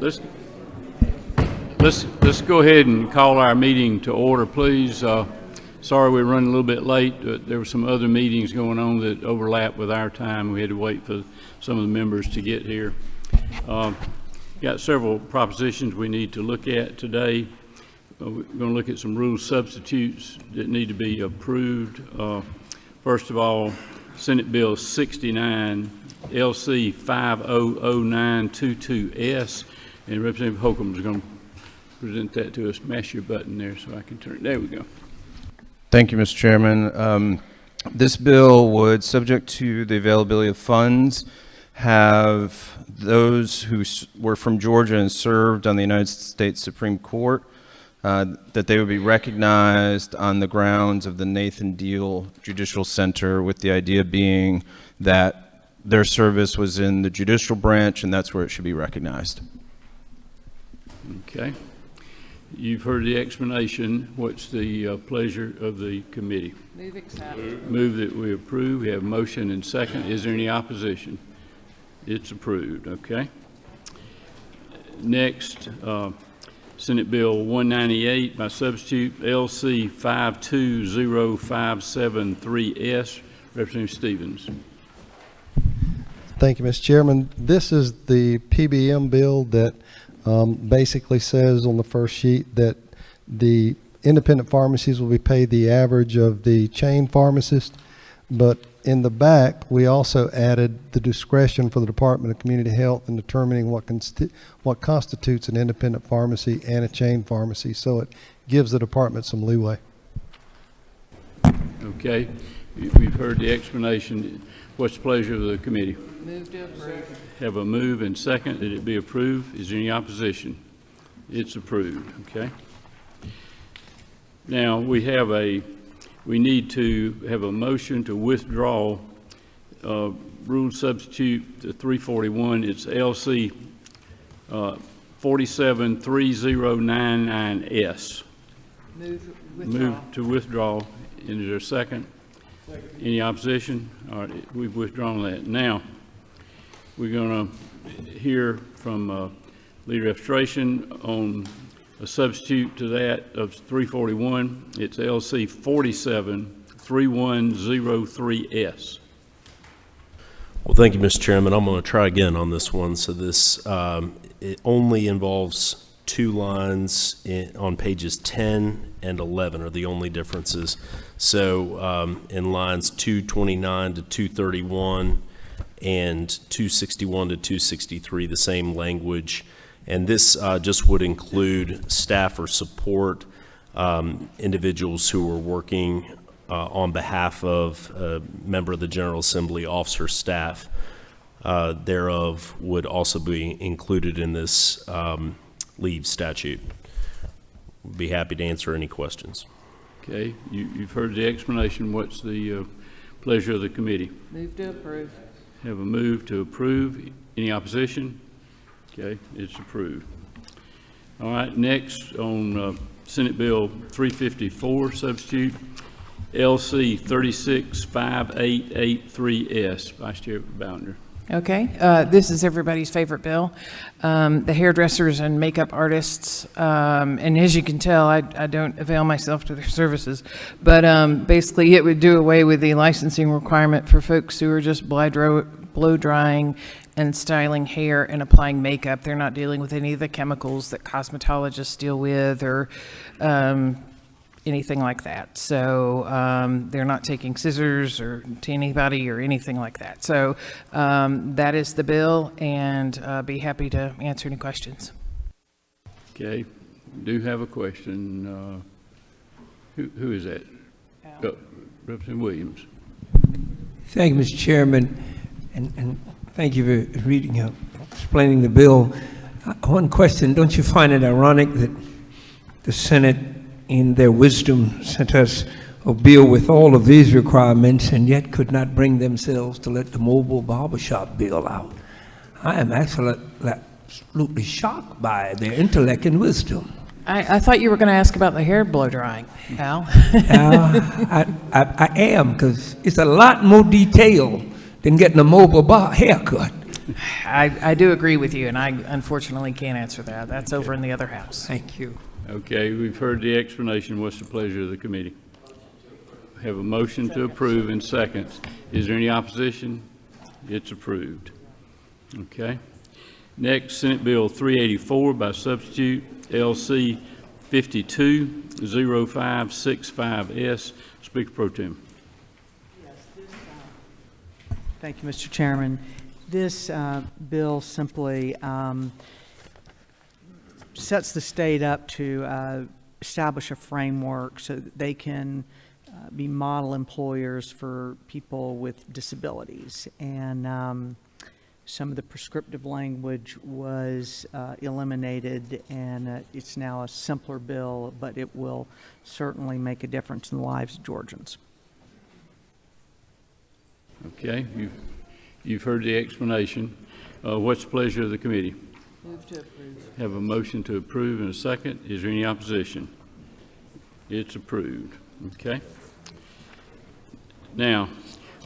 let's go ahead and call our meeting to order, please. Sorry we're running a little bit late. There were some other meetings going on that overlap with our time. We had to wait for some of the members to get here. Got several propositions we need to look at today. We're going to look at some rule substitutes that need to be approved. First of all, Senate Bill 69, LC 500922S, and Representative Holcomb is going to present that to us. Mash your button there so I can turn it. There we go. Thank you, Mr. Chairman. This bill would, subject to the availability of funds, have those who were from Georgia and served on the United States Supreme Court, that they would be recognized on the grounds of the Nathan Deal Judicial Center, with the idea being that their service was in the judicial branch and that's where it should be recognized. Okay. You've heard the explanation. What's the pleasure of the committee? Move accept. Move that we approve. We have motion and second. Is there any opposition? It's approved. Okay. Next, Senate Bill 198 by substitute, LC 520573S. Representative Stevens. Thank you, Mr. Chairman. This is the PBM bill that basically says on the first sheet that the independent pharmacies will be paid the average of the chain pharmacist, but in the back we also added the discretion for the Department of Community Health in determining what constitutes an independent pharmacy and a chain pharmacy, so it gives the department some leeway. Okay, we've heard the explanation. What's the pleasure of the committee? Move to approve. Have a move and second that it be approved. Is there any opposition? It's approved. Okay. Now we need to have a motion to withdraw rule substitute 341. It's LC 473099S. Move to withdraw. And is there a second? Any opposition? All right, we've withdrawn that. Now we're going to hear from Leader Illustration on a substitute to that of 341. It's LC 473103S. Well, thank you, Mr. Chairman. I'm going to try again on this one. So this it only involves two lines on pages 10 and 11 are the only differences. So in lines 229 to 231 and 261 to 263, the same language. And this just would include staff or support individuals who are working on behalf of a member of the General Assembly, officer, staff thereof would also be included in this leave statute. Be happy to answer any questions. Okay, you've heard the explanation. What's the pleasure of the committee? Move to approve. Have a move to approve. Any opposition? Okay, it's approved. All right, next on Senate Bill 354, substitute LC 365883S. Vice Chair Bounder. Okay, this is everybody's favorite bill. The hairdressers and makeup artists, and as you can tell, I don't avail myself to their services, but basically it would do away with the licensing requirement for folks who are just blow drying and styling hair and applying makeup. They're not dealing with any of the chemicals that cosmetologists deal with or anything like that. So they're not taking scissors or to anybody or anything like that. So that is the bill, and be happy to answer any questions. Okay, do have a question. Who is that? Representative Williams. Thank you, Mr. Chairman, and thank you for reading, explaining the bill. One question: don't you find it ironic that the Senate, in their wisdom, sent us a bill with all of these requirements and yet could not bring themselves to let the mobile barbershop bill out? I am absolutely shocked by their intellect and wisdom. I thought you were going to ask about the hair blow drying, Al. I am, because it's a lot more detailed than getting a mobile haircut. I do agree with you, and I unfortunately can't answer that. That's over in the other house. Thank you. Okay, we've heard the explanation. What's the pleasure of the committee? Have a motion to approve in seconds. Is there any opposition? It's approved. Okay. Next, Senate Bill 384 by substitute, LC 520565S. Speaker Pro Tem. Thank you, Mr. Chairman. This bill simply sets the state up to establish a framework so that they can be model employers for people with disabilities. And some of the prescriptive language was eliminated, and it's now a simpler bill, but it will certainly make a difference in the lives of Georgians. Okay, you've heard the explanation. What's the pleasure of the committee? Move to approve. Have a motion to approve in a second. Is there any opposition? It's approved. Okay. Now,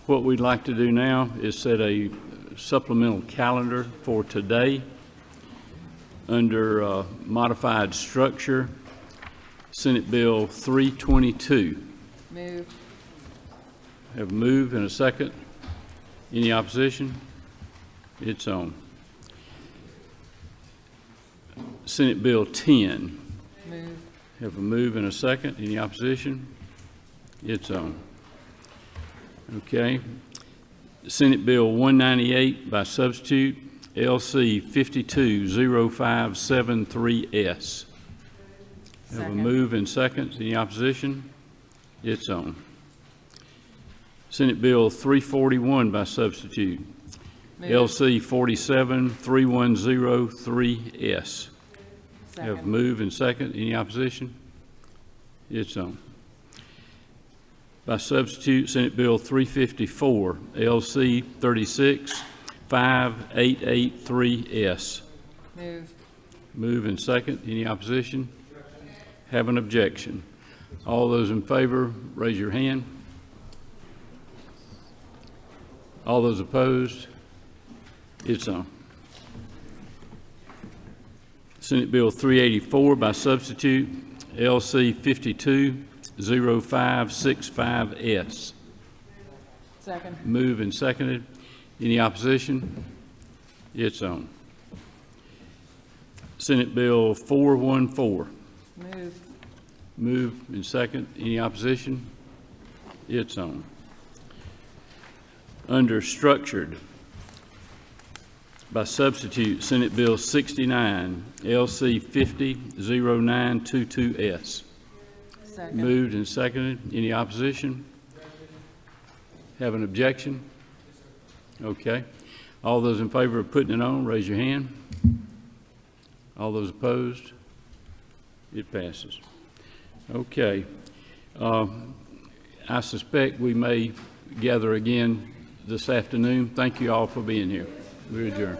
what we'd like to do now is set a supplemental calendar for today under modified structure, Senate Bill 322. Move. Have a move and a second. Any opposition? It's on. Senate Bill 10. Move. Have a move and a second. Any opposition? It's on. Okay. Senate Bill 198 by substitute, LC 520573S. Have a move and second. Any opposition? It's on. Senate Bill 341 by substitute, LC 47310-3S. Have a move and second. Any opposition? It's on. By substitute, Senate Bill 354, LC 3658883S. Move. Move and second. Any opposition? Have an objection. All those in favor, raise your hand. All those opposed? It's on. Senate Bill 384 by substitute, LC 520565S. Second. Move and seconded. Any opposition? It's on. Senate Bill 414. Move. Move and second. Any opposition? It's on. Under structured, by substitute, Senate Bill 69, LC 500922S. Second. Moved and seconded. Any opposition? Have an objection? Okay. All those in favor of putting it on, raise your hand. All those opposed? It passes. Okay. I suspect we may gather again this afternoon. Thank you all for being here. We adjourn.